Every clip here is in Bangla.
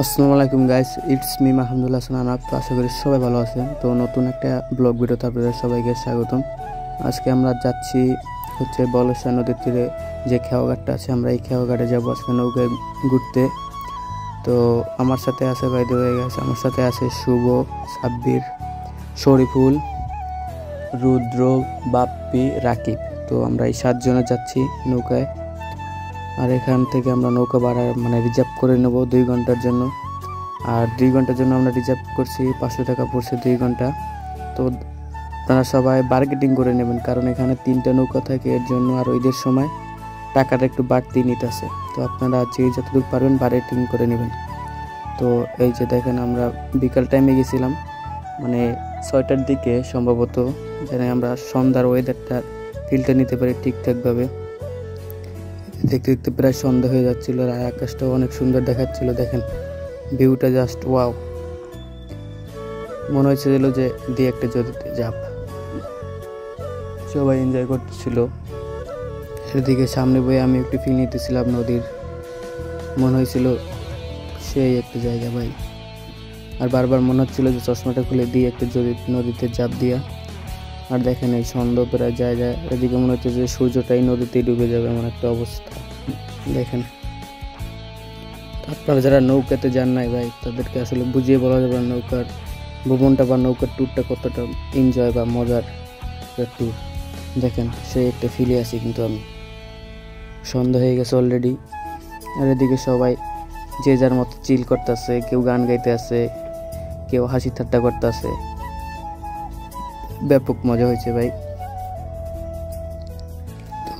আসসালামু আলাইকুম guys, it's me Mahmudullah Hasan. তো আশা করি সবাই ভালো আছেন। তো নতুন একটা ব্লগ ভিডিওতে আপনাদের সবাইকে স্বাগতম। আজকে আমরা যাচ্ছি হচ্ছে বলসা নদীর তীরে যে খেয়াঘাটটা আছে, আমরা এই খেয়াঘাটে যাবো আজকে নৌকায় ঘুরতে। তো আমার সাথে আছে বাইরে হয়ে গেছে, আমার সাথে আছে শুভ, সাব্বির, শরীফুল, রুদ্র, বাপ্পি, রাকিব। তো আমরা এই 7 জনে যাচ্ছি নৌকায়। আর এখান থেকে আমরা নৌকা ভাড়া রিজার্ভ করে নেব 2 ঘন্টার জন্য। আর 2 ঘন্টার জন্য আমরা রিজার্ভ করছি 500 টাকা পড়ছে 2 ঘন্টা। তো আপনারা সবাই বার্গেটিং করে নেবেন, কারণ এখানে 3টা নৌকা থাকে, এর জন্য আর ওইদের সময় টাকাটা একটু বাড়তি নিতেছে। তো আপনারা যে যতটুকু পারবেন বার্গেটিং করে নেবেন। তো এই যে দেখেন, আমরা বিকাল টাইমে গেছিলাম, 6টার দিকে সম্ভবত, যেন আমরা সন্ধ্যার ওয়েদারটা ফিলটা নিতে পারি ঠিকঠাকভাবে। দেখতে দেখতে প্রায় সন্ধ্যা হয়ে যাচ্ছিল, আর আকাশটাও অনেক সুন্দর দেখাচ্ছিল। দেখেন ভিউটা জাস্ট ওয়াও, মনে হয়েছিল যে দিয়ে একটা জদিতে যাব। সবাই এনজয় করতেছিল। এদিকে সামনে বয়ে আমি একটু ফিল নিতেছিলাম নদীর, মনে হয়েছিল সেই একটা জায়গা ভাই। আর বারবার মনে হচ্ছিল যে চশমাটা খুলে দিয়ে একটা নদীতে জাপ দিয়া। আর দেখেন এই সন্ধ্যা প্রায় যায়, এদিকে মনে হচ্ছে যে সূর্যটাই নদীতেই ডুবে যাবে, এমন একটা অবস্থা। দেখেন, আপনারা যারা নৌকাতে যান নাই ভাই, তাদেরকে আসলে বুঝিয়ে বলা যাবে না নৌকার ভ্রমণটা বা নৌকার ট্যুরটা কতটা এনজয় বা মজার ট্যুর। দেখেন সেই একটা ফিলে আছি, কিন্তু আমি সন্ধ্যা হয়ে গেছে অলরেডি। আর এদিকে সবাই যে যার মতো চিল করতেছে, কেউ গান গাইতে আছে, কেউ হাসি ঠাট্টা করতেছে। ব্যাপক মজা হয়েছে ভাই।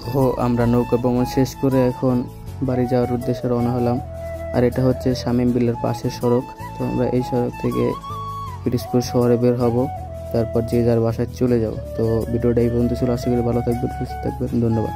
তো আমরা নৌকা ভ্রমণ শেষ করে এখন বাড়ি যাওয়ার উদ্দেশ্যে রওনা হলাম। আর এটা হচ্ছে শামীম বিলের পাশের সড়ক। তো আমরা এই সড়ক থেকে পিরোজপুর শহরে বের হব, তারপর যে যার বাসায় চলে যাব। তো ভিডিওটা এই পর্যন্ত ছিল। আশা করি ভালো থাকবেন, সুস্থ থাকবেন। ধন্যবাদ।